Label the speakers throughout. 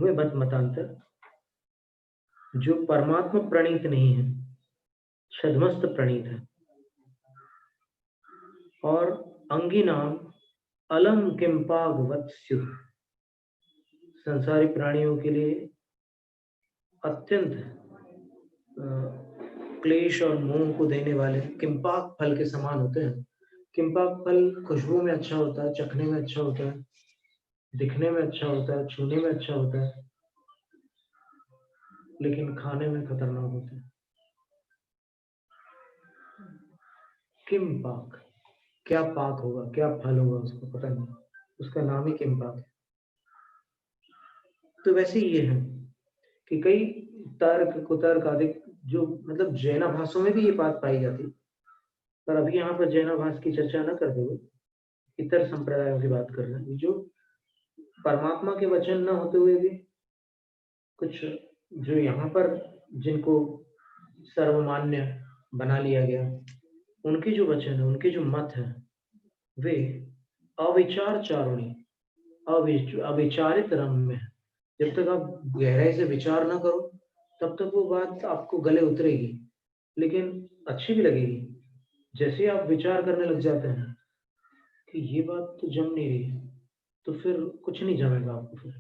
Speaker 1: हुए मतांतर जो परमात्मा प्रणीत नहीं है, छद्मस्त प्रणीत है। और अंगिनाम अलम किंपाग वत्स्यु, संसारी प्राणियों के लिए अत्यंत क्लेश और मोह को देने वाले किंपाक फल के समान होते हैं। किंपाक फल खुशबू में अच्छा होता है, चखने में अच्छा होता है, दिखने में अच्छा होता है, छूने में अच्छा होता है, लेकिन खाने में खतरनाक होता है। किंपाक, क्या पाक होगा, क्या फल होगा उसको पता नहीं, उसका नाम ही किंपाक है। तो वैसे ये है कि कई तर्क कुतर्क आदि जो मतलब जैनाभासों में भी ये बात पाई जाती, पर अभी यहाँ पर जैनाभास की चर्चा न करते हुए इतर संप्रदायों की बात कर रहे हैं, जो परमात्मा के वचन न होते हुए भी कुछ जो यहाँ पर जिनको सर्वमान्य बना लिया गया, उनके जो वचन है, उनके जो मत है, वे अविचार चारुणी, अविचारित रम्य है। जब तक आप गहराई से विचार ना करो तब तक वो बात आपको गले उतरेगी, लेकिन अच्छी भी लगेगी। जैसे आप विचार करने लग जाते हैं कि ये बात तो जम नहीं रही, तो फिर कुछ नहीं जमेगा आपको। फिर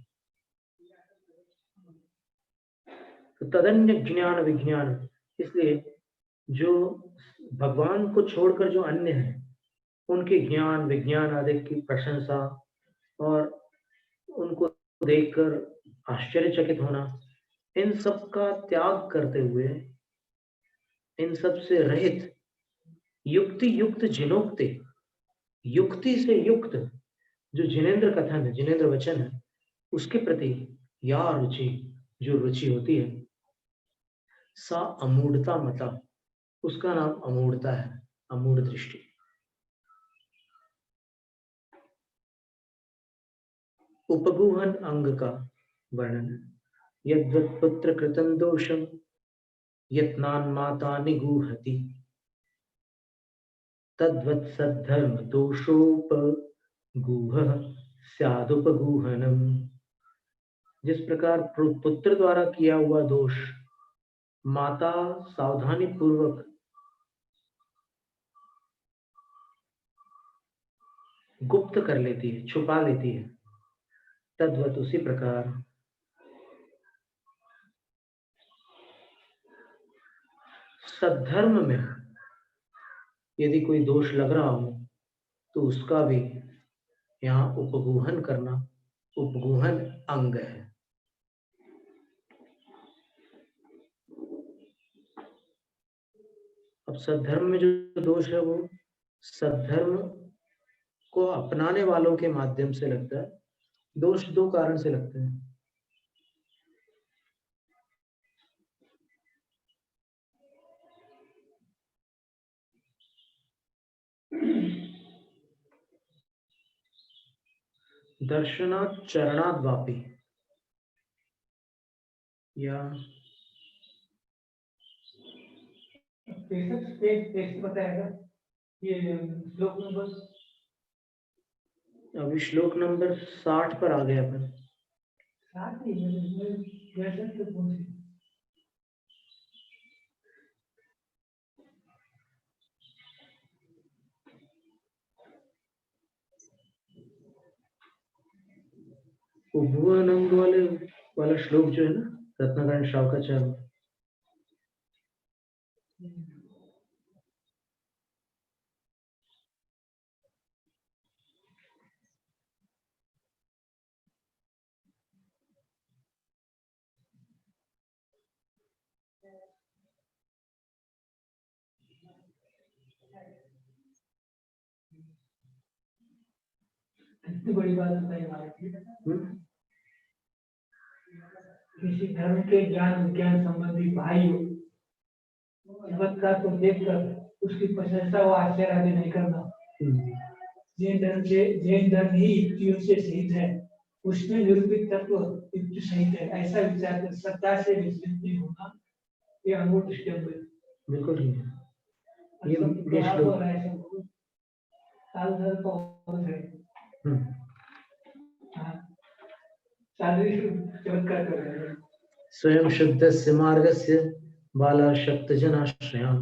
Speaker 1: तो तदन्य ज्ञान विज्ञान, इसलिए जो भगवान को छोड़कर जो अन्य है, उनके ज्ञान विज्ञान आदि की प्रशंसा और उनको देखकर आश्चर्यचकित होना, इन सब का त्याग करते हुए, इन सब से रहित, युक्ति युक्त जिनोक्ति, युक्ति से युक्त जो जिनेन्द्र कथन है, जिनेन्द्र वचन है, उसके प्रति या रुचि, जो रुचि होती है, सा अमूढ़ता मता, उसका नाम अमूढ़ता है, अमूढ़ दृष्टि। उपगूहन अंग का वर्णन, यद्वत् पुत्र कृतं दोषम यत्नान माता निगूहति तद्वत् सद्धर्म दोषोपगूहः स्यादुपगूहनम। जिस प्रकार पुत्र द्वारा किया हुआ दोष माता सावधानी पूर्वक गुप्त कर लेती है, छुपा लेती है, तद्वत उसी प्रकार सद्धर्म में यदि कोई दोष लग रहा हो तो उसका भी यहाँ उपगूहन करना, उपगूहन अंग है। अब सद्धर्म में जो दोष है वो सद्धर्म को अपनाने वालों के माध्यम से लगता है। दोष दो कारण से लगते हैं। दर्शनात् चरणात् वापी, या बताएगा ये श्लोक नंबर, अभी श्लोक नंबर 60 पर आ गए अपन। 60 उपगूहन वाला श्लोक जो है ना, रत्नाकरण शावकाचार्य, कितनी बड़ी बात बताई हमारे। किसी धर्म के ज्ञान विज्ञान संबंधी भाई चमत्कार को देखकर उसकी प्रशंसा व आश्चर्य आदि नहीं करना। जैन धर्म ही युक्तियों से सहित है, उसमें निरूपित तत्व युक्ति सहित है, ऐसा विचार कर सत्ता से विचलित नहीं होना, ये अमूर्त दृष्टि है। बिल्कुल ठीक है। ये श्लोक काल धर्म का है।
Speaker 2: चमत्कार कर रहे हैं।
Speaker 1: स्वयं शुद्धस्य मार्गस्य बाला शक्तजनाश्रयां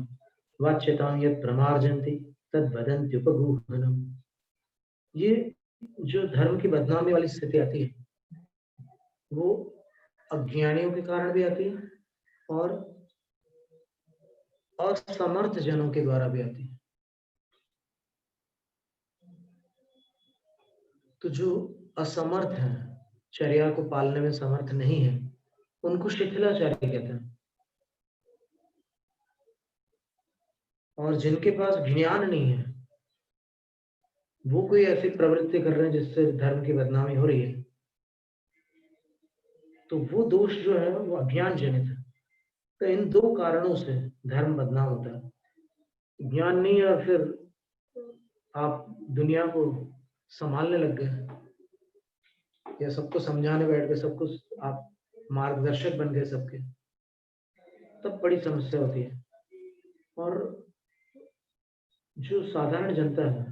Speaker 1: वाच्यतां यत् प्रमार्जन्ति तद् वदन्त्युपगूहनम्। ये जो धर्म की बदनामी वाली स्थिति आती है वो अज्ञानियों के कारण भी आती है और असमर्थ जनों के द्वारा भी आती है। तो जो असमर्थ है, चर्या को पालने में समर्थ नहीं है, उनको शिथिलाचारी कहते हैं। और जिनके पास ज्ञान नहीं है वो कोई ऐसी प्रवृत्ति कर रहे हैं जिससे धर्म की बदनामी हो रही है, तो वो दोष जो है वो अज्ञान जनित है। तो इन दो कारणों से धर्म बदनाम होता है। ज्ञान नहीं है और फिर आप दुनिया को संभालने लग गए या सबको समझाने बैठ गए, सबको आप मार्गदर्शक बन गए सबके, तब बड़ी समस्या होती है। और जो साधारण जनता है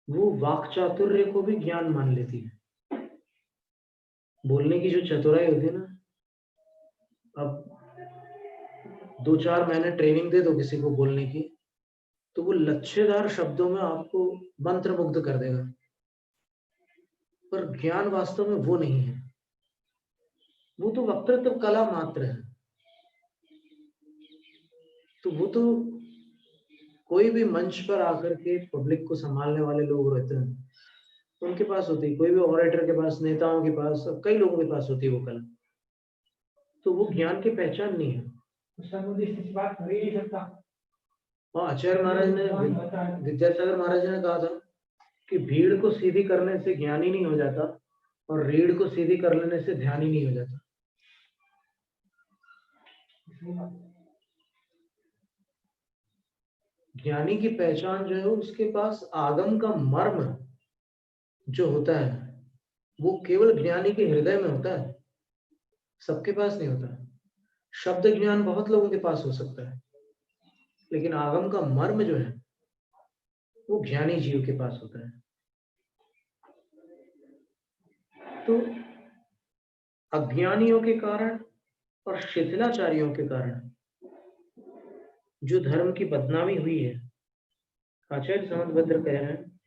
Speaker 1: वो वाक चातुर्य को भी ज्ञान मान लेती है। बोलने की जो चतुराई होती है ना, अब 2-4 महीने ट्रेनिंग दे दो किसी को बोलने की तो वो लच्छेदार शब्दों में आपको मंत्रमुग्ध कर देगा, पर ज्ञान वास्तव में वो नहीं है। वो तो वक्तृत्व कला मात्र है। तो वो तो कोई भी मंच पर आकर के पब्लिक को संभालने वाले लोग रहते हैं, उनके पास होती है। कोई भी ऑरेटर के पास, नेताओं के पास, कई लोगों के पास होती है वो कला। तो वो ज्ञान की पहचान नहीं है।
Speaker 2: बात कर ही नहीं सकता।
Speaker 1: और आचार्य महाराज ने, विद्यासागर महाराज ने कहा था कि भीड़ को सीधी करने से ज्ञान ही नहीं हो जाता और रीढ़ को सीधी कर लेने से ध्यान ही नहीं हो जाता। ज्ञानी की पहचान जो है उसके पास आगम का मर्म जो होता है वो केवल ज्ञानी के हृदय में होता है, सबके पास नहीं होता। शब्द ज्ञान बहुत लोगों के पास हो सकता है, लेकिन आगम का मर्म जो है वो ज्ञानी जीव के पास होता है। तो अज्ञानियों के कारण और शिथिलाचारियों के कारण जो धर्म की बदनामी हुई है, आचार्य समंतभद्र कह रहे हैं,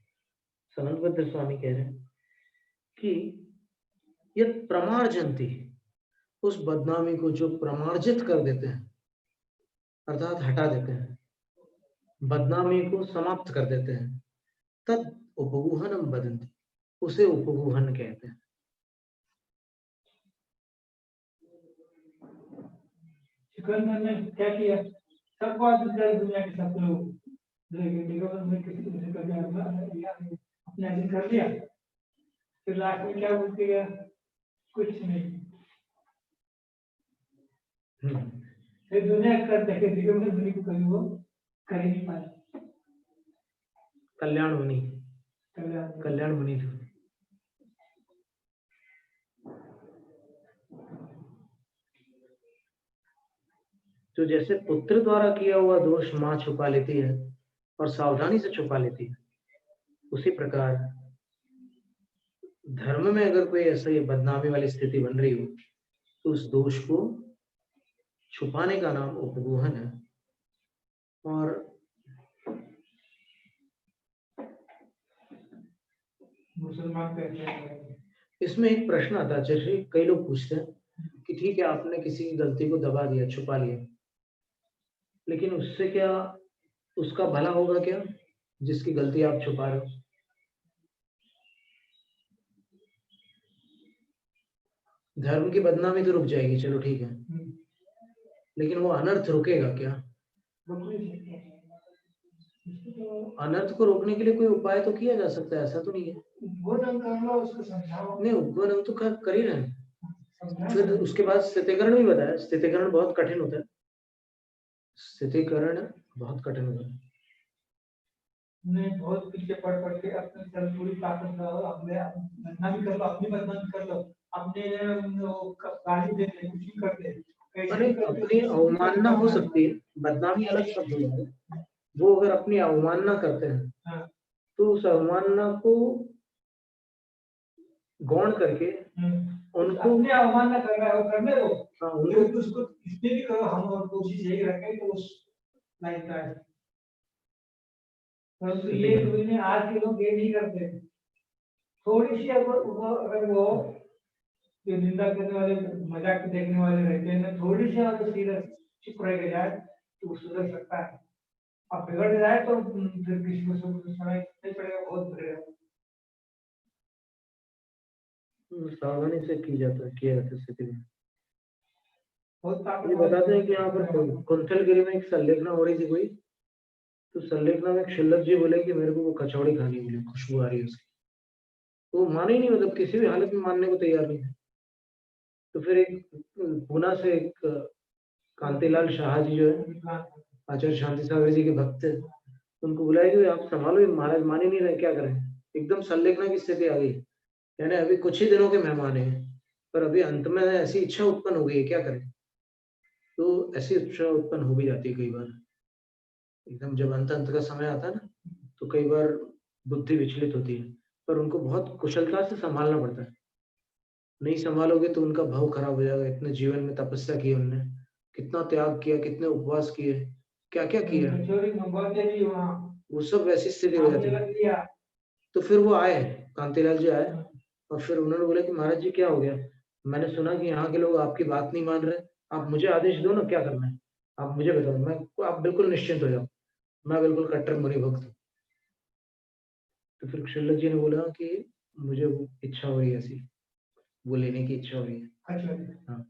Speaker 1: समंतभद्र स्वामी कह रहे हैं कि यह प्रमार्जन्ति, उस बदनामी को जो प्रमार्जित कर देते हैं अर्थात हटा देते हैं, बदनामी को समाप्त कर देते हैं, तद उपगूहनम वदन्ति, उसे उपगूहन कहते हैं।
Speaker 2: सिकंदर ने क्या किया? सब बात दुनिया के सब लोग में किसी को कर दिया, अपने अधीन कर दिया। फिर लास्ट में क्या बोलते गया? कुछ नहीं। फिर दुनिया कर देखे, दुनिया को कभी वो कर ही नहीं पाए।
Speaker 1: कल्याण मुनि थे। तो जैसे पुत्र द्वारा किया हुआ दोष माँ छुपा लेती है और सावधानी से छुपा लेती है, उसी प्रकार धर्म में अगर कोई ऐसा बदनामी वाली स्थिति बन रही हो तो उस दोष को छुपाने का नाम उपगूहन है। और
Speaker 2: मुसलमान कहते हैं,
Speaker 1: इसमें एक प्रश्न आता है, जैसे कई लोग पूछते हैं कि ठीक है आपने किसी की गलती को दबा दिया, छुपा लिया, लेकिन उससे क्या उसका भला होगा क्या जिसकी गलती आप छुपा रहे हो? धर्म की बदनामी तो रुक जाएगी, चलो ठीक है, लेकिन वो अनर्थ रुकेगा क्या? अनर्थ को रोकने के लिए कोई उपाय तो किया जा सकता है, ऐसा तो नहीं है। नहीं, उद्बोधन तो कर ही रहे हैं। फिर उसके बाद स्थितिकरण भी बताया। स्थितिकरण बहुत कठिन होता है। स्थितिकरण बहुत कठिन होता है।
Speaker 2: नहीं, बहुत पीछे पढ़ के अपने सर पूरी ताकत लगाओ, अपने बदनामी कर लो, अपनी बदनामी कर लो, अपने गाली दे दे, कुछ कर दे।
Speaker 1: अरे अपनी अवमानना हो सकती है, बदनामी अलग शब्द है। वो अगर अपनी अवमानना करते हैं तो उस अवमानना को गौण करके उनको
Speaker 2: अपने अवमानना कर रहा है वो करने दो।
Speaker 1: हाँ,
Speaker 2: उनको
Speaker 1: उनको
Speaker 2: उसको इसमें भी करो, हम और कोशिश यही रखें कि उस लाइन का है। परंतु ये दुनिया में आज के लोग ये नहीं करते। थोड़ी सी अगर वो जो निंदा करने वाले, मजाक देखने वाले रहते हैं, थोड़ी सी अगर सीरियस चुप रह जाए तो वो सुधर सकता है। अब बिगड़ जाए तो फिर किसी को सुनाई नहीं पड़ेगा, बहुत बिगड़ेगा।
Speaker 1: सावधानी से किया जाता है स्थिति में।
Speaker 2: बहुत
Speaker 1: ये बताते हैं कि यहाँ पर कुंथलगिरी में एक संलेखना हो रही थी कोई, तो संलेखना में क्षुल्लक जी बोले कि मेरे को वो कचौड़ी खानी बोले, खुशबू आ रही है उसकी। तो वो माने ही नहीं, मतलब किसी भी हालत में मानने को तैयार नहीं है। तो फिर एक पूना से एक कांतिलाल शाह जी जो है, आचार्य शांति सागर जी के भक्त थे, उनको बुलाया कि आप संभालो, ये महाराज मान ही नहीं रहे, क्या करें। एकदम संलेखना की स्थिति आ गई, यानी अभी कुछ ही दिनों के मेहमान हैं, पर अभी अंत में ऐसी इच्छा उत्पन्न हो गई है, क्या करें। तो ऐसी इच्छा उत्पन्न हो भी जाती है कई बार, एकदम जब अंत का समय आता है ना, तो कई बार बुद्धि विचलित होती है, पर उनको बहुत कुशलता से संभालना पड़ता है। नहीं संभालोगे तो उनका भाव खराब हो जाएगा। इतने जीवन में तपस्या की उन्होंने, कितना त्याग किया, कितने उपवास किए, क्या क्या किया, वो सब वैसी स्थिति हो जाती है। तो फिर वो आए, कांतिलाल जी आए, और फिर उन्होंने बोला कि महाराज जी क्या हो गया, मैंने सुना कि यहाँ के लोग आपकी बात नहीं मान रहे, आप मुझे आदेश दो ना, क्या करना है आप मुझे बताओ, मैं, आप बिल्कुल निश्चिंत हो जाओ, मैं बिल्कुल कट्टर मुनि भक्त हूँ। तो फिर क्षुल्लक जी ने बोला कि मुझे वो इच्छा हो रही है ऐसी, वो लेने की इच्छा हो रही है। हाँ,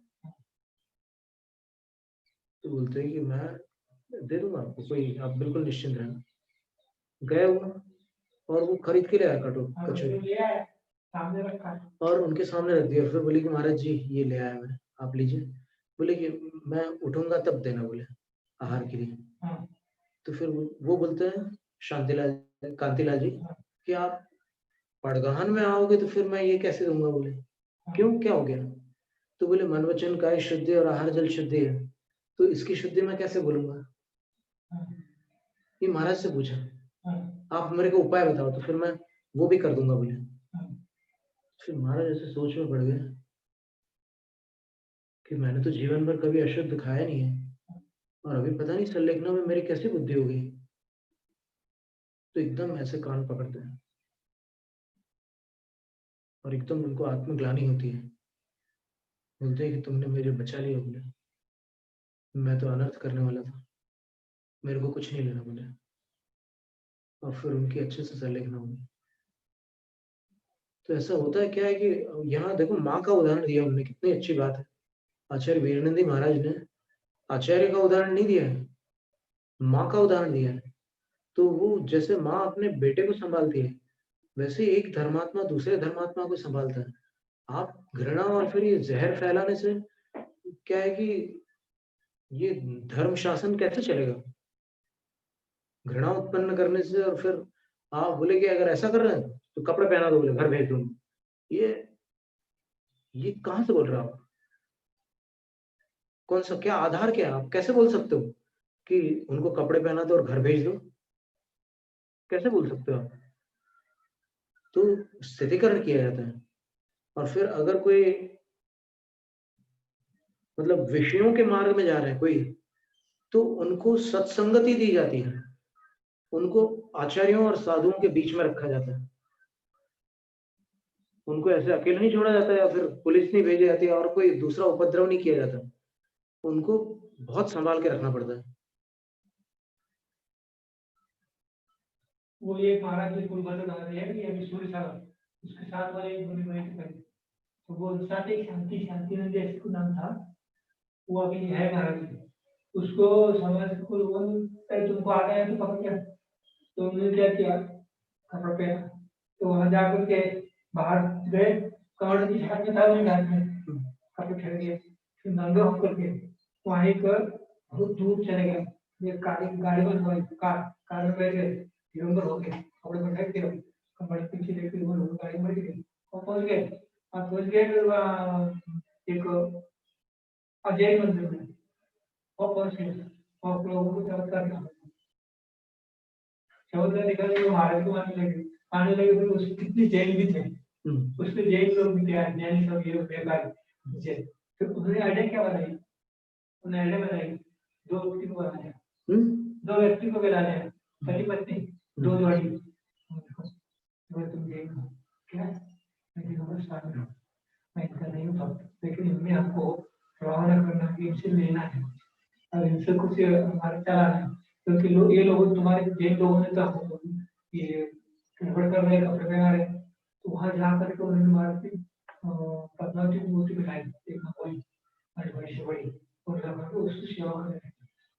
Speaker 1: तो बोलते हैं कि मैं दे दूंगा आपको, कोई आप बिल्कुल निश्चिंत रहना। गया हुआ और वो खरीद के ले आया कचौरी, और उनके सामने रख दिया। फिर बोले कि महाराज जी ये ले आया मैं, आप लीजिए। बोले कि मैं उठूंगा तब देना, बोले आहार के लिए। तो फिर वो बोलते हैं शांतिलाल, कांतिलाल जी, कि आप पड़गहन में आओगे तो फिर मैं ये कैसे दूंगा, बोले क्यों, क्या हो गया। तो बोले मन वचन काय शुद्धि और आहार जल शुद्धि है, तो इसकी शुद्धि मैं कैसे बोलूंगा। ये महाराज से पूछा, आप मेरे को उपाय बताओ तो फिर मैं वो भी कर दूंगा, बोले। फिर महाराज ऐसे सोच में पड़ गए कि मैंने तो जीवन भर कभी अशुद्ध खाया नहीं है, और अभी पता नहीं संलेखना में मेरी कैसी बुद्धि हो गई। तो एकदम ऐसे कान पकड़ते हैं और एकदम उनको आत्मग्लानि होती है। बोलते हैं कि तुमने मुझे बचा लिया, बोले मैं तो अनर्थ करने वाला था, मेरे को कुछ नहीं लेना, बोले। और फिर उनकी अच्छे से संलेखना होगी। तो ऐसा होता है क्या है कि यहाँ देखो माँ का उदाहरण दिया उन्होंने, कितनी अच्छी बात है। आचार्य वीरानंदी महाराज ने आचार्य का उदाहरण नहीं दिया है, माँ का उदाहरण दिया है। तो वो जैसे माँ अपने बेटे को संभालती है, वैसे एक धर्मात्मा दूसरे धर्मात्मा को संभालता है। आप घृणा और फिर ये जहर फैलाने से क्या है कि ये धर्म शासन कैसे चलेगा। घृणा उत्पन्न करने से, और फिर आप बोले कि अगर ऐसा कर रहे हैं तो कपड़े पहना दो, बोले घर भेज दूंगा। ये कहाँ से बोल रहे हो आप, कौन सा, क्या आधार, क्या है, आप कैसे बोल सकते हो कि उनको कपड़े पहना दो और घर भेज दो, कैसे बोल सकते हो आप। तो स्थितिकरण किया जाता है। और फिर अगर कोई मतलब विषयों के मार्ग में जा रहे हैं कोई, तो उनको सत्संगति दी जाती है, उनको आचार्यों और साधुओं के बीच में रखा जाता है, उनको ऐसे अकेले नहीं छोड़ा जाता, या फिर पुलिस नहीं भेजी जाती, और कोई दूसरा उपद्रव नहीं किया जाता, उनको बहुत संभाल के रखना पड़ता है।
Speaker 2: वो ये महाराज जी कुल बता रहे हैं कि अभी सूर्य सारा उसके साथ वाले एक बड़ी बड़ी करें, तो वो साथ ही शांति शांति नंद जैसे नाम था, वो अभी है महाराज जी। उसको समाज को लोगों ने तुमको आ गया तो पकड़ लिया, तो उन्होंने क्या किया, कपड़ा पहना, तो वहां जाकर के बाहर गए, कमर की छात में था उन्हें ढाल में कपड़े ठहर गए, फिर नंगे होकर के वहीं पर बहुत दूर चले गए। ये गाड़ी में कार में बैठ गए, दिगंबर हो गए, कपड़े में ढक दिया, कमर पीछे लेके वो गाड़ी में बैठ गए और पहुंच गए। और पहुंच गए फिर एक अजय मंदिर में और पहुंच गए और लोगों को चमत्कार चमत्कार दिखाने को महाराज को आने लगे, फिर उसकी कितनी जैन भी थे, उसमें जैन लोग भी थे, जैन सब ये बेकार थे। फिर उन्होंने आइडिया क्या बनाई, उन्होंने आइडिया बनाई, दो व्यक्ति को बनाया, दो व्यक्ति को मिला लिया, पति पत्नी दो जोड़ी, तुम देखो क्या मैं इनका नहीं हूँ, लेकिन इनमें हमको रवाना करना है, इनसे लेना है और इनसे कुछ हमारा चलाना है, क्योंकि लोग ये लोग तुम्हारे जैन लोगों ने तो हमको ये गड़बड़ कर रहे, कपड़े पहना रहे, तो वहाँ जा करके उन्होंने मारती पद्मावती की मूर्ति बनाई, एक कोई बड़ी से बड़ी, और लगा के उसकी सेवा करने लगे,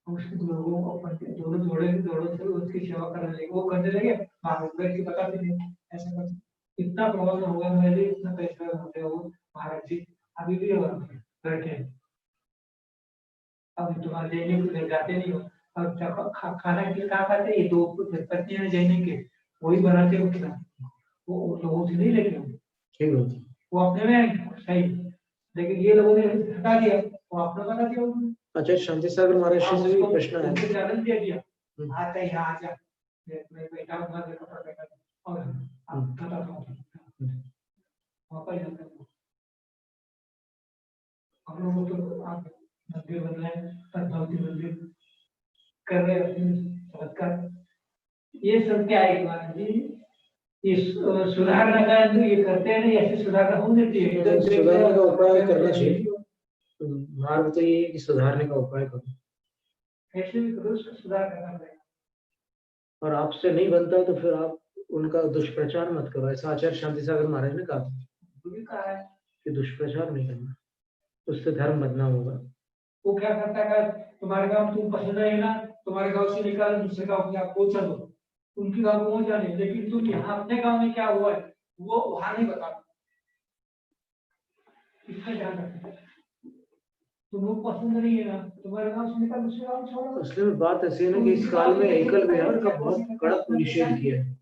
Speaker 2: उसके लोगों को अपन दोनों से उसकी सेवा करने लगे, वो करने लगे, महाराज की बताते थे ऐसा करते, इतना प्रभाव हुआ मेरे, इतना पैसा होते हो महाराज जी, अभी भी बैठे हैं, अब तुम्हारे लेने को ले जाते नहीं हो, और खाना के लिए कहाँ खाते, ये दो पत्नी है जैन के, वही बनाते हो खिला, वो लोगों से नहीं लेते हो,
Speaker 1: ठीक है,
Speaker 2: वो अपने में सही, लेकिन ये लोगों ने हटा दिया, वो अपना बना दिया उन्होंने।
Speaker 1: अच्छा, शांति सागर महाराज से भी प्रश्न है,
Speaker 2: उनको चैलेंज दे दिया, आता है यहाँ आजा, मैं बैठा हूँ घर में कपड़ा पहना और आप खड़ा हो, वहाँ पर जाता हूँ, हम लोगों तो आप मंदिर बनाए, पद्मावती मंदिर कर रहे हैं चमत्कार, ये सब क्या है महाराज जी, ये सुधारना का ये करते हैं नहीं, ऐसे सुधारना होनी चाहिए,
Speaker 1: सुधारने का उपाय करना चाहिए, मार्ग तो ये है कि सुधारने का उपाय करो,
Speaker 2: कैसे भी करो उसका सुधार करना पड़ेगा,
Speaker 1: और आपसे नहीं बनता तो फिर आप उनका दुष्प्रचार मत करो, ऐसा आचार्य शांति सागर महाराज ने कहा
Speaker 2: है
Speaker 1: कि दुष्प्रचार नहीं करना, उससे धर्म बदनाम होगा।
Speaker 2: वो क्या करता है, तुम्हारे गांव तुम पसंद है ना, तुम्हारे गांव से निकाल दूसरे गांव में आप पहुंचा दो, उनके गांव पहुंच जाने, लेकिन तुम यहाँ अपने गांव में क्या हुआ है वो वहां नहीं बता, इसका ध्यान रखना, तुमको पसंद नहीं है ना, तुम्हारे गांव से निकाल दूसरे गांव छोड़ो।
Speaker 1: असली में बात ऐसी है ना कि इस काल में एकल विहार का बहुत कड़क निषेध किया है,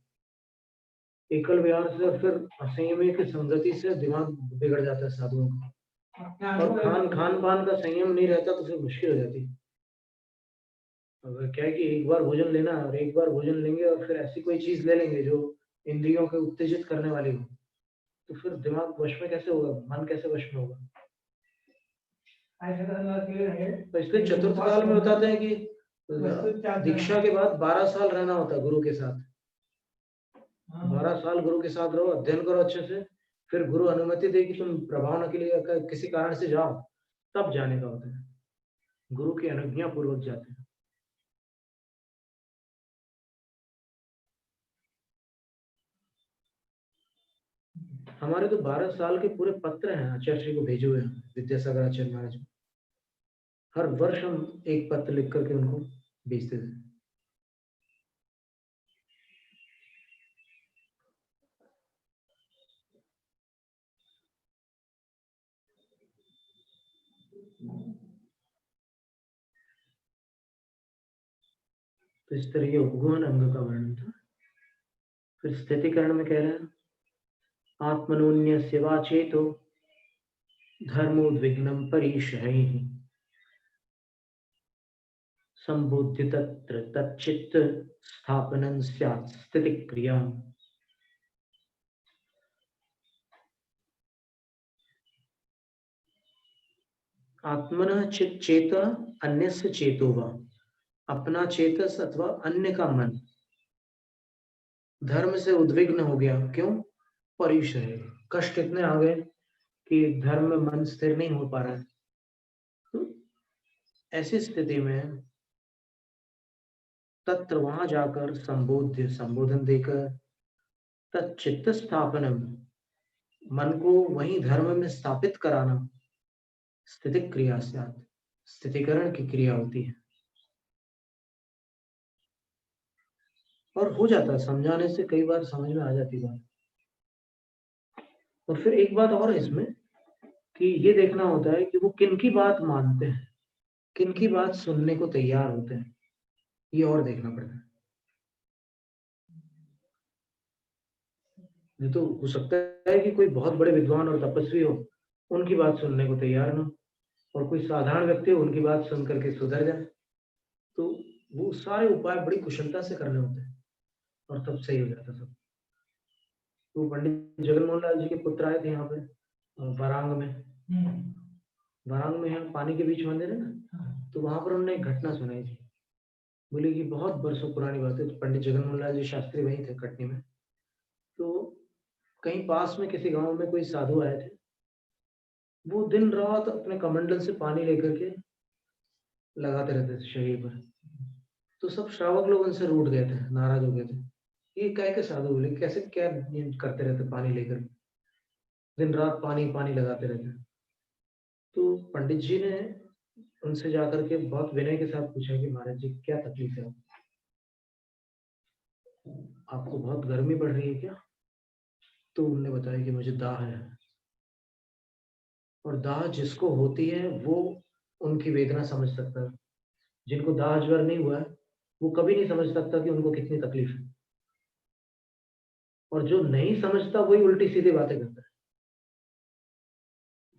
Speaker 1: एकल विहार से फिर असंयमी की संगति से दिमाग बिगड़ जाता है साधुओं का, और खान पान का संयम नहीं रहता तो फिर मुश्किल हो जाती है। अगर क्या है कि एक बार भोजन लेना और एक बार भोजन लेंगे और फिर ऐसी कोई चीज ले लेंगे जो इंद्रियों को उत्तेजित करने वाली हो, तो फिर दिमाग वश में कैसे होगा, मन कैसे वश में होगा। तो इसलिए चतुर्थ काल में बताते हैं कि दीक्षा के बाद 12 साल रहना होता है गुरु के साथ, 12 साल गुरु के साथ रहो, अध्ययन करो अच्छे से, फिर गुरु अनुमति दे कि तुम प्रभावना के लिए किसी कारण से जाओ, तब जाने का होता है, गुरु की अनुज्ञा पूर्वक जाते हैं। हमारे तो 12 साल के पूरे पत्र हैं आचार्य जी को भेजे हुए हैं, विद्यासागर आचार्य महाराज, हर वर्ष हम एक पत्र लिख करके उनको भेजते थे। तो इस तरह के उपगुण अंग का वर्णन था। फिर स्थितिकरण में कह रहे हैं, आत्मनोन्य सेवा चेतो धर्मोद्विग्नम परीशयैः संबुद्धि तत्र तच्चित्त स्थापनं स्यात् स्थिति क्रिया। आत्मनः चेत अन्यस्य चेतो वा, अपना चेतस अथवा अन्य का मन धर्म से उद्विग्न हो गया, क्यों, परिशय, कष्ट इतने आ गए कि धर्म में मन स्थिर नहीं हो पा रहा है, तो ऐसी स्थिति में तत्र वहां जाकर संबोधन देकर तच्चित्त स्थापनम, मन को वही धर्म में स्थापित कराना, स्थिति क्रिया से, स्थितिकरण की क्रिया होती है, और हो जाता है, समझाने से कई बार समझ में आ जाती बात। और फिर एक बात और है इसमें कि ये देखना होता है कि वो किन की बात मानते हैं, किन की बात सुनने को तैयार होते हैं, ये और देखना पड़ता है। नहीं तो हो सकता है कि कोई बहुत बड़े विद्वान और तपस्वी हो, उनकी बात सुनने को तैयार ना, और कोई साधारण व्यक्ति हो, उनकी बात सुन करके सुधर जाए, तो वो सारे उपाय बड़ी कुशलता से करने होते हैं और तब सही हो जाता सब। तो पंडित जगनमोहन लाल जी के पुत्र आए थे यहाँ पे वारांग में। वारांग में यहाँ पानी के बीच मंदिर है ना, तो वहां पर उन्होंने एक घटना सुनाई थी। बोले कि बहुत बरसों पुरानी बात है, तो पंडित जगनमोहन लाल जी शास्त्री वहीं थे कटनी में। तो कहीं पास में किसी गांव में कोई साधु आए थे। वो दिन रात अपने कमंडल से पानी लेकर के लगाते रहते थे शरीर पर। तो सब श्रावक लोग उनसे रूठ गए थे, नाराज हो गए थे। ये काय के साधु बोले, कैसे क्या ये करते रहते पानी लेकर, दिन रात पानी पानी लगाते रहते। तो पंडित जी ने उनसे जाकर के बहुत विनय के साथ पूछा कि महाराज जी क्या तकलीफ है, आपको बहुत गर्मी पड़ रही है क्या? तो उन्होंने बताया कि मुझे दाह है, और दाह जिसको होती है वो उनकी वेदना समझ सकता है। जिनको दाह ज्वर नहीं हुआ है वो कभी नहीं समझ सकता कि उनको कितनी तकलीफ है, और जो नहीं समझता वही उल्टी सीधी बातें करता है।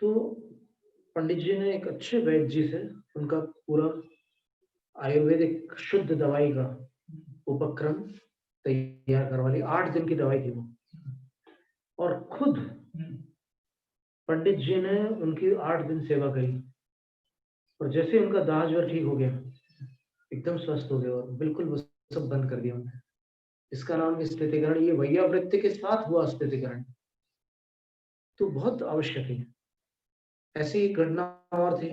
Speaker 1: तो पंडित जी ने एक अच्छे वैद्य जी से उनका पूरा आयुर्वेदिक शुद्ध दवाई का उपक्रम तैयार करवा लिया। 8 दिन की दवाई थी वो, और खुद पंडित जी ने उनकी 8 दिन सेवा करी, और जैसे उनका दाह ज्वर ठीक हो गया, एकदम स्वस्थ हो गए और बिल्कुल वो सब बंद कर दिया उन्होंने। इसका नाम स्थितिकरण, ये वैयावृत्ति के साथ हुआ स्थितिकरण, तो बहुत आवश्यक है। ऐसी एक घटना और थी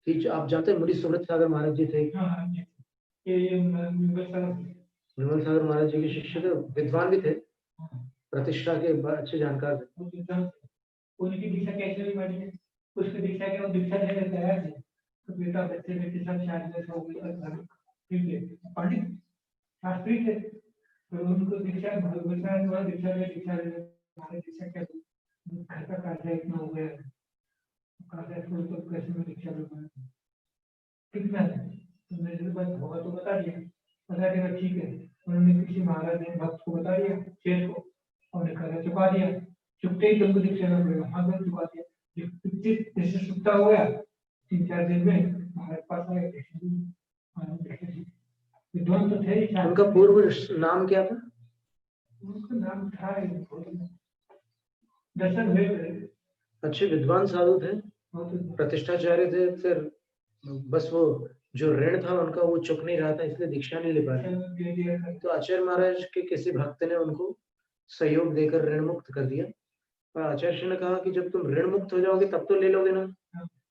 Speaker 1: कि जो आप जानते हैं मुनि सुब्रत सागर महाराज जी थे। विमल सागर महाराज जी के शिष्य थे, विद्वान भी थे, प्रतिष्ठा के अच्छे जानकार थे।
Speaker 2: उनकी दीक्षा कैसे हुई मैंने, उसकी दीक्षा के वो दीक्षा लेने तैयार थे, तो बेटा बच्चे बेटे सब शादी हो गई और घर ठीक है पंडित शास्त्री थे, तो उनको दीक्षा भगवान द्वारा दीक्षा ले हमारे दीक्षा क्या घर का कार्य इतना हो गया, कार्य तो कैसे में दीक्षा लूंगा कितना है, तो मेरे पास होगा तो बता दिया ठीक है। उन्होंने किसी महाराज ने भक्त को बता दिया शेर को, और कर्ज चुका दिया, चुपते ही तुमको दीक्षा में पड़ेगा, हाँ मैं चुका दिया। जैसे सुखता हो गया 3-4 दिन में हमारे पास आए विद्वान तो थे ही।
Speaker 1: उनका पूर्व नाम क्या था?
Speaker 2: उनका नाम था दर्शन हुए,
Speaker 1: अच्छे विद्वान साधु थे, प्रतिष्ठाचार्य थे। फिर बस वो जो ऋण था उनका वो चुक नहीं रहा था, इसलिए दीक्षा नहीं ले पा रहे। तो आचार्य महाराज के किसी भक्त ने उनको सहयोग देकर ऋण मुक्त कर दिया, और आचार्य ने कहा कि जब तुम ऋण मुक्त हो जाओगे तब तो ले लोगे ना।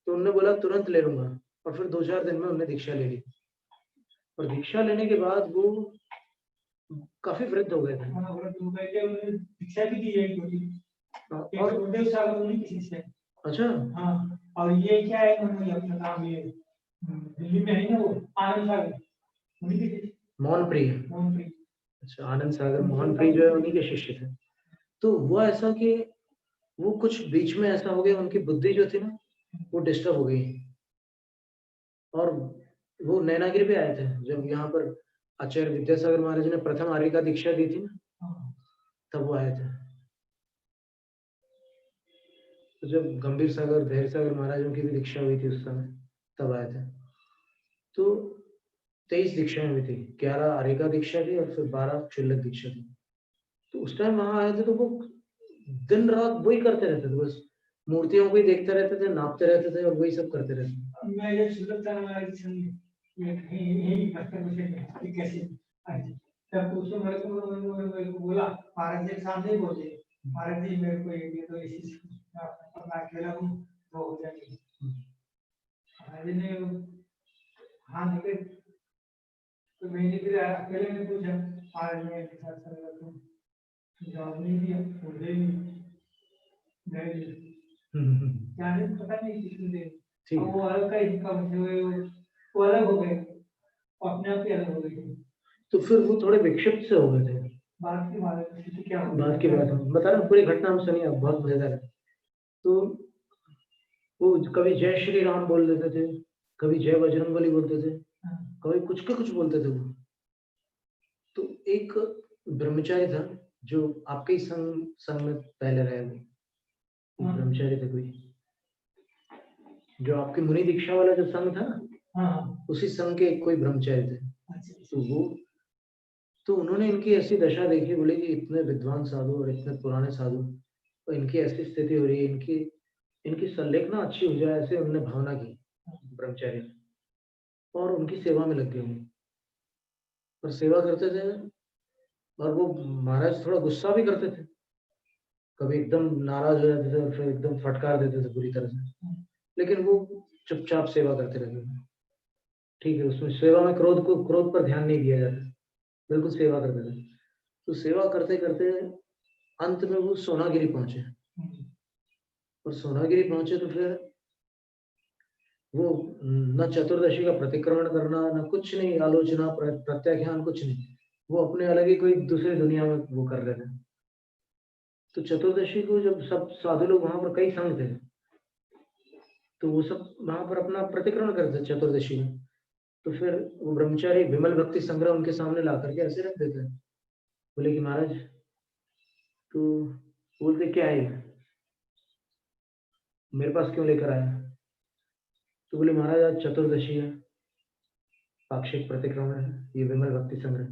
Speaker 1: तो उन्होंने बोला तुरंत ले लूंगा, और फिर 2-4 दिन में उन्होंने दीक्षा ले ली, और दीक्षा लेने के बाद वो काफी वृद्ध हो गए थे।
Speaker 2: दीक्षा भी दी है और किसी से।
Speaker 1: अच्छा
Speaker 2: हाँ, और ये क्या है अपना नाम ये दिल्ली में है ना वो आनंद सागर,
Speaker 1: मोहन प्रिय। अच्छा, आनंद सागर मोहन प्रिय जो है उन्हीं के शिष्य थे। तो वो ऐसा कि वो कुछ बीच में ऐसा हो गया, उनकी बुद्धि जो थी ना वो डिस्टर्ब हो गई, और वो नैनागिरी पे आए थे जब यहाँ पर आचार्य विद्यासागर महाराज ने प्रथम आर्य का दीक्षा दी थी ना, तब वो आए थे। तो जब गंभीर सागर धैर्य सागर महाराजों की भी दीक्षा हुई थी उस समय, तब आए थे। तो 23 दीक्षाएं हुई थी, 11 आर्य का दीक्षा थी और फिर 12 क्षुल्लक दीक्षा थी। तो उस टाइम वहां आए थे तो वो दिन रात वही करते रहते थे, बस मूर्तियों को ही देखते रहते थे, नापते रहते थे और वही सब करते रहते थे।
Speaker 2: मैं ये सुनता कैसे तब उसको मेरे को बोला महाराज जी सामने ही बोले, महाराज जी मेरे को ये तो इसी मैं अकेला हूँ वो हो जाएगी। महाराज ने हाँ देखे, तो मैंने फिर अकेले में पूछा, महाराज ने जवाब नहीं दिया, मुझे जाने पता नहीं किसने दे, वो अलग का इनका वो अलग हो गए, अपने आप ही अलग हो गए।
Speaker 1: तो फिर वो थोड़े विक्षिप्त से हो गए थे।
Speaker 2: बात की बात क्या
Speaker 1: बात की बात बता रहा हूँ, पूरी घटना हम सुनिए, बहुत मजेदार है। तो वो कभी जय श्री राम बोल देते थे, कभी जय बजरंगबली बोलते थे, कभी कुछ का कुछ बोलते थे वो। तो एक ब्रह्मचारी था जो आपके ही संग में पहले रहे, वो ब्रह्मचारी थे कोई, जो आपकी मुनि दीक्षा वाला जो संघ था ना, उसी संघ के कोई ब्रह्मचारी थे। तो वो तो उन्होंने इनकी ऐसी दशा देखी, बोले कि इतने विद्वान साधु और इतने पुराने साधु, और इनकी ऐसी स्थिति हो रही है, इनकी इनकी संलेखना अच्छी हो जाए, ऐसे उन्होंने भावना की ब्रह्मचारी ने, और उनकी सेवा में लग गए वो। और सेवा करते थे, और वो महाराज थोड़ा गुस्सा भी करते थे, कभी एकदम नाराज हो जाते थे और फिर एकदम फटकार देते थे पूरी तरह से, लेकिन वो चुपचाप सेवा करते रहते थे। ठीक है, उसमें सेवा में क्रोध पर ध्यान नहीं दिया जाता, बिल्कुल सेवा करते थे। तो सेवा करते करते अंत में वो सोनागिरी पहुंचे, और सोनागिरी पहुंचे तो फिर वो न चतुर्दशी का प्रतिक्रमण करना, न कुछ नहीं, आलोचना प्रत्याख्यान कुछ नहीं, वो अपने अलग ही कोई दूसरी दुनिया में वो कर रहे थे। तो चतुर्दशी को जब सब साधु लोग वहां पर, कई संघ थे, तो वो सब वहां पर अपना प्रतिक्रमण करते थे चतुर्दशी में। तो फिर वो ब्रह्मचारी विमल भक्ति संग्रह उनके सामने ला करके ऐसे रख देते हैं, बोले कि महाराज, तो बोलते क्या है ये? मेरे पास क्यों लेकर आया? तो बोले महाराज आज चतुर्दशी है, पाक्षिक प्रतिक्रमण है, ये विमल भक्ति संग्रह।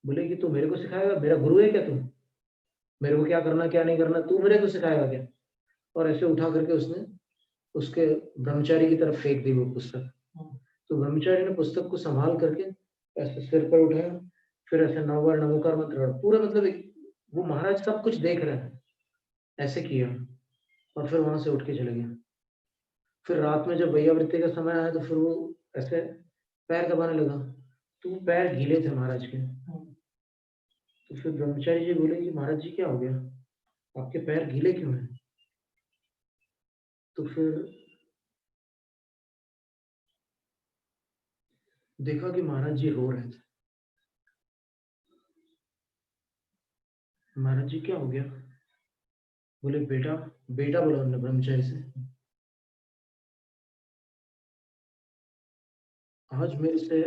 Speaker 1: बोले कि तू मेरे को सिखाएगा? मेरा गुरु है क्या तू? मेरे को क्या करना क्या नहीं करना तू मेरे को सिखाएगा क्या? और ऐसे उठा करके उसने उसके ब्रह्मचारी की तरफ फेंक दी वो पुस्तक। तो ब्रह्मचारी ने पुस्तक को संभाल करके ऐसे सिर पर उठाया, फिर ऐसे 9 बार नमोकार मंत्र, पूरा मतलब वो महाराज सब कुछ देख रहे हैं, ऐसे किया, और फिर वहां से उठ के चले गए। फिर रात में जब वैयावृत्ति का समय आया तो फिर वो ऐसे पैर दबाने लगा, तो वो पैर गीले थे महाराज के। तो फिर ब्रह्मचारी जी बोले कि महाराज जी क्या हो गया, आपके पैर गीले क्यों हैं? तो फिर देखा कि महाराज जी रो रहे थे। महाराज जी क्या हो गया? बोले बेटा, बेटा बोला उन्होंने ब्रह्मचारी से, आज मेरे से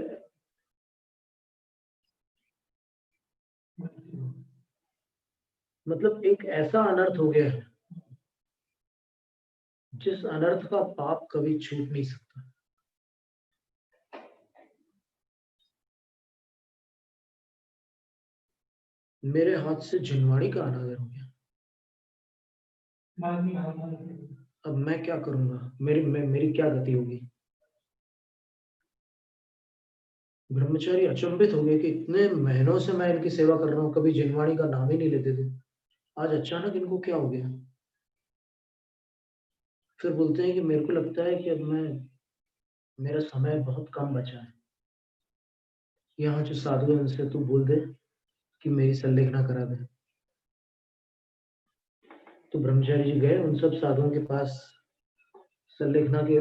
Speaker 1: मतलब एक ऐसा अनर्थ हो गया है जिस अनर्थ का पाप कभी छूट नहीं सकता। मेरे हाथ से जिनवाणी का अनादर हो गया, अब मैं क्या करूंगा, मेरी क्या गति होगी? ब्रह्मचारी अचंभित हो गए कि इतने महीनों से मैं इनकी सेवा कर रहा हूँ, कभी जिनवाणी का नाम ही नहीं लेते थे, आज अचानक इनको क्या हो गया? फिर बोलते हैं कि मेरे को लगता है कि अब मेरा समय बहुत कम बचा है, यहाँ जो साधु है उनसे तू बोल दे कि मेरी संलेखना करा दे। तो ब्रह्मचारी जी गए उन सब साधुओं के पास, संलेखना के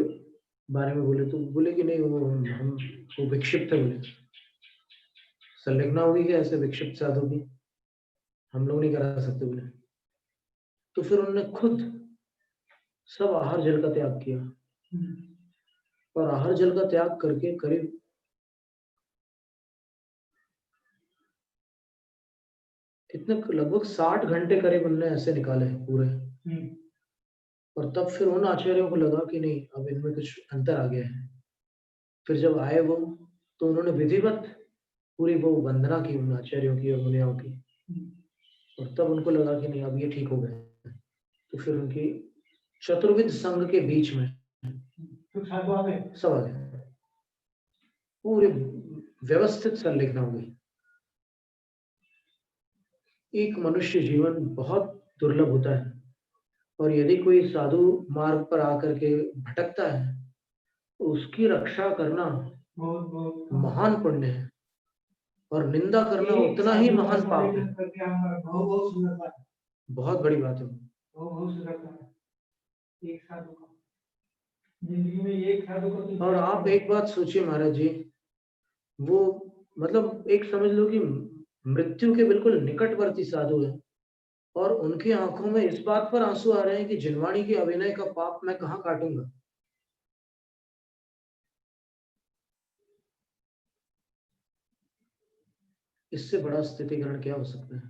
Speaker 1: बारे में बोले, तो बोले कि नहीं, वो विक्षिप्त है, बोले संलेखना होगी क्या ऐसे विक्षिप्त साधु की, हम लोग नहीं करा सकते बोले। तो फिर उन्होंने खुद सब आहार जल का त्याग किया, और आहार जल का त्याग करके करीब कितने, लगभग 60 घंटे करीब उन्होंने ऐसे निकाले पूरे। और तब फिर उन आचार्यों को लगा कि नहीं, अब इनमें कुछ अंतर आ गया है। फिर जब आए वो, तो उन्होंने विधिवत पूरी वो वंदना की उन आचार्यों की और मुनियों की, और तब उनको लगा कि नहीं, अब ये ठीक हो गए। तो फिर उनकी चतुर्विद संघ के बीच में सब आ गए, पूरे व्यवस्थित संलेखना हो गई। एक मनुष्य जीवन बहुत दुर्लभ होता है, और यदि कोई साधु मार्ग पर आकर के भटकता है तो उसकी रक्षा करना महान पुण्य है, और निंदा करना उतना ही महान पाप है। बहुत बड़ी बात है। और आप एक बात सोचिए महाराज जी, वो मतलब एक समझ लो कि मृत्यु के बिल्कुल निकटवर्ती साधु है, और उनकी आंखों में इस बात पर आंसू आ रहे हैं कि जिनवाणी के अभिनय का पाप मैं कहाँ काटूंगा। इससे बड़ा स्थितिग्रहण क्या हो सकता है?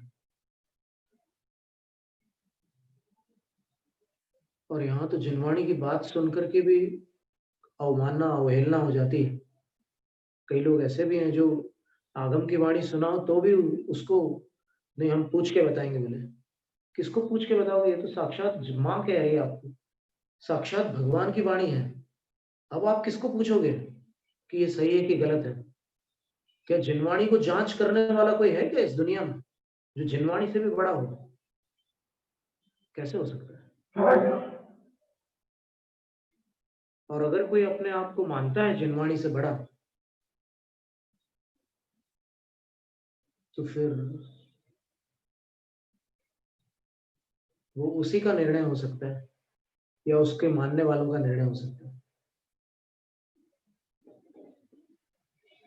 Speaker 1: और यहाँ तो जिनवाणी की बात सुनकर के भी अवमानना, अवहेलना हो जाती है। कई लोग ऐसे भी हैं जो आगम की वाणी सुनाओ तो भी उसको नहीं, हम पूछ के बताएंगे। बोले किसको पूछ के बताओगे? ये तो साक्षात माँ कह रही है आपको, साक्षात भगवान की वाणी है। अब आप किसको पूछोगे कि ये सही है कि गलत है? क्या जिनवाणी को जांच करने वाला कोई है क्या इस दुनिया में, जो जिनवाणी से भी बड़ा हो? कैसे हो सकता है? और अगर कोई अपने आप को मानता है जिनवाणी से बड़ा, तो फिर वो उसी का निर्णय हो सकता है या उसके मानने वालों का निर्णय हो सकता है।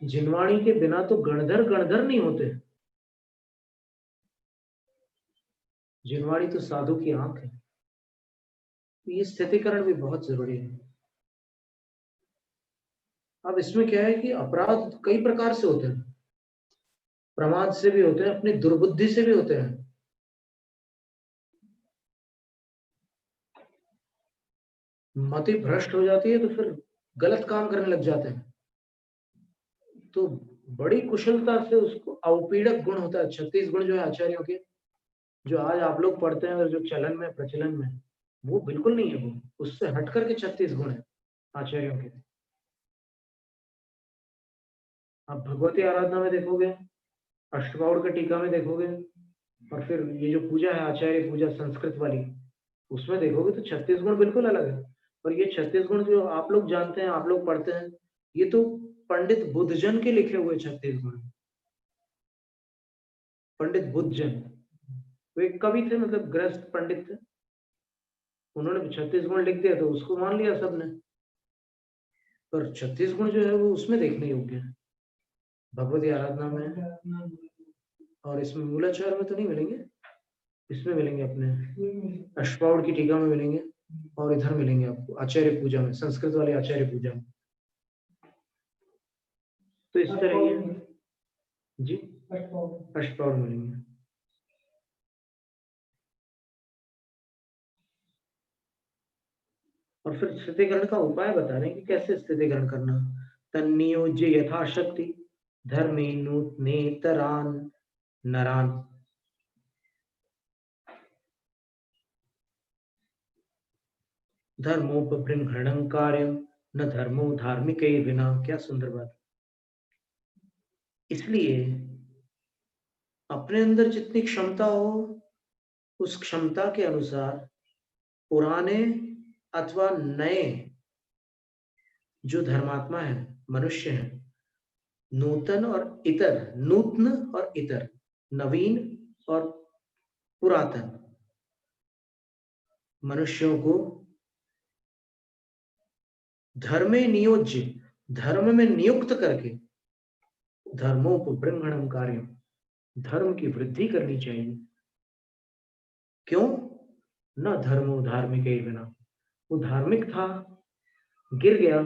Speaker 1: जिनवाणी के बिना तो गणधर गणधर नहीं होते। जिनवाणी तो साधु की आंख है। ये स्थितिकरण भी बहुत जरूरी है। अब इसमें क्या है कि अपराध कई प्रकार से होते हैं। प्रमाद से भी होते हैं, अपनी दुर्बुद्धि से भी होते हैं। मति भ्रष्ट हो जाती है तो फिर गलत काम करने लग जाते हैं। तो बड़ी कुशलता से उसको अवपीड़क गुण होता है। 36 गुण जो है आचार्यों के, जो आज आप लोग पढ़ते हैं और जो चलन में प्रचलन में, वो बिल्कुल नहीं है। वो उससे हट करके 36 गुण है आचार्यों के। आप भगवती आराधना में देखोगे, अष्टप्रहर के टीका में देखोगे, और फिर ये जो पूजा है आचार्य पूजा संस्कृत वाली, उसमें देखोगे तो 36 गुण बिल्कुल अलग है। और ये 36 गुण जो आप लोग जानते हैं, आप लोग पढ़ते हैं, ये तो पंडित बुद्धजन के लिखे हुए 36 गुण। पंडित बुद्धजन वो एक कवि थे, मतलब गृहस्थ पंडित थे, उन्होंने 36 गुण लिख दिया तो उसको मान लिया सबने। पर 36 गुण जो है वो उसमें देखने योग्य है, भगवती आराधना में। और इसमें मूलाचार में तो नहीं मिलेंगे, इसमें मिलेंगे अपने अष्टप्रहर की टीका में मिलेंगे, और इधर मिलेंगे आपको आचार्य पूजा में, संस्कृत वाले आचार्य पूजा में। तो इस तरह ये जी अष्टप्रहर मिलेंगे। और फिर स्थितिकरण का उपाय बता रहे हैं कि कैसे स्थितिकरण करना। तन्नियोज्य यथाशक्ति धर्मे नूतनेतरान नरान। धर्मोपबृंहणं कार्यम न धर्मो धार्मिक बिना। क्या सुंदर बात। इसलिए अपने अंदर जितनी क्षमता हो, उस क्षमता के अनुसार पुराने अथवा नए जो धर्मात्मा है, मनुष्य है, नूतन और इतर, नूतन और इतर, नवीन और पुरातन मनुष्यों को धर्मे नियोज्य, धर्म में नियुक्त करके, धर्मोपबृंहणं कार्यम, धर्म की वृद्धि करनी चाहिए। क्यों? न धर्मो धार्मिक बिना। वो धार्मिक था, गिर गया,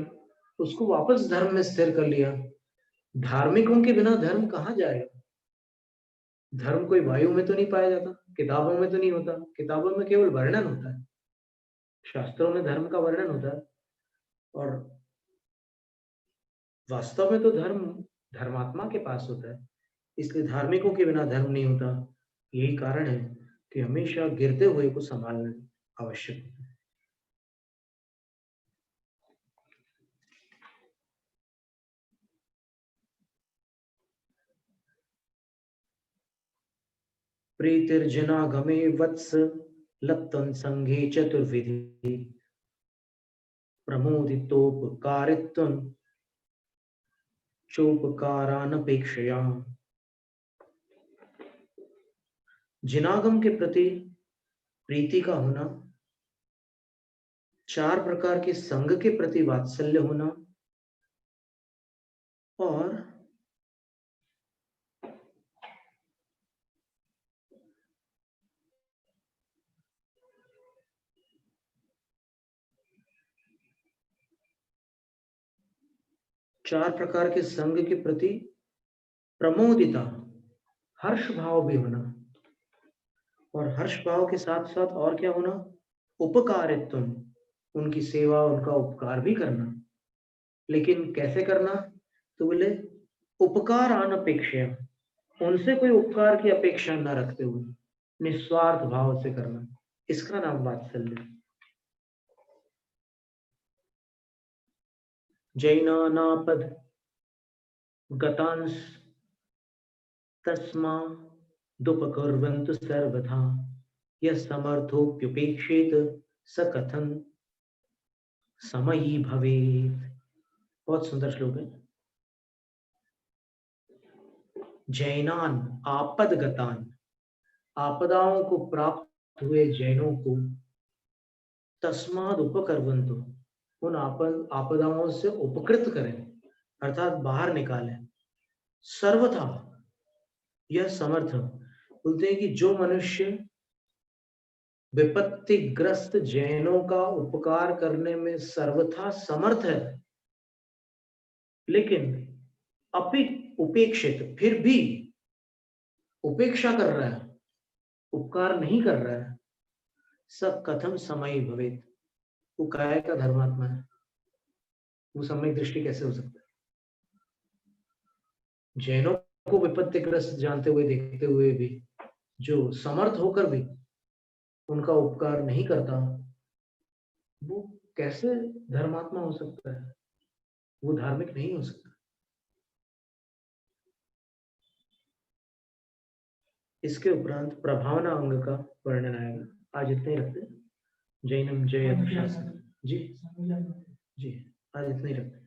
Speaker 1: उसको वापस धर्म में स्थिर कर लिया। धार्मिकों के बिना धर्म कहाँ जाएगा? धर्म कोई वायु में तो नहीं पाया जाता, किताबों में तो नहीं होता, किताबों में केवल वर्णन होता है, शास्त्रों में धर्म का वर्णन होता है। और वास्तव में तो धर्म धर्मात्मा के पास होता है। इसलिए धार्मिकों के बिना धर्म नहीं होता। यही कारण है कि हमेशा गिरते हुए को संभालना आवश्यक है। प्रीतिर्जनागमे वत्स लप्तं संघे चतुर्विधि प्रमोदितोपकारित्वं चोपकारानपेक्षया। जिनागम के प्रति प्रीति का होना, 4 प्रकार के संघ के प्रति वात्सल्य होना, और 4 प्रकार के संघ के प्रति प्रमोदिता, हर्ष भाव भी होना। और हर्ष भाव के साथ साथ और क्या होना? उपकारित्व, उनकी सेवा, उनका उपकार भी करना। लेकिन कैसे करना? तो बोले उपकार अनपेक्षया, उनसे कोई उपकार की अपेक्षा न रखते हुए निस्वार्थ भाव से करना, इसका नाम वात्सल्य। जैनानापद गतांस तस्मा दुपकुर्वन्तु सर्वथा, यः समर्थोप्युपेक्षेत स कथं समयी भवेत्। बहुत सुंदर श्लोक है। जैनान आपदगतान, आपदाओं को प्राप्त हुए जैनों को, तस्माद उपकर्वन्तु, उन आपदाओं से उपकृत करें, अर्थात बाहर निकालें। सर्वथा, यह समर्थ, बोलते हैं कि जो मनुष्य विपत्तिग्रस्त जैनों का उपकार करने में सर्वथा समर्थ है, लेकिन उपेक्षित, फिर भी उपेक्षा कर रहा है, उपकार नहीं कर रहा है, स कथम समयी भवेत्, वो काय का धर्मात्मा है, वो सम्यक दृष्टि कैसे हो सकता है? जैनों को विपत्तिग्रस्त जानते हुए देखते हुए भी जो समर्थ होकर भी उनका उपकार नहीं करता, वो कैसे धर्मात्मा हो सकता है? वो धार्मिक नहीं हो सकता। इसके उपरांत प्रभावना अंग का वर्णन आएगा। आज इतने ही रखते हैं। जैनम जय अनुशासन। जी जी, आज इतने ही रखते हैं।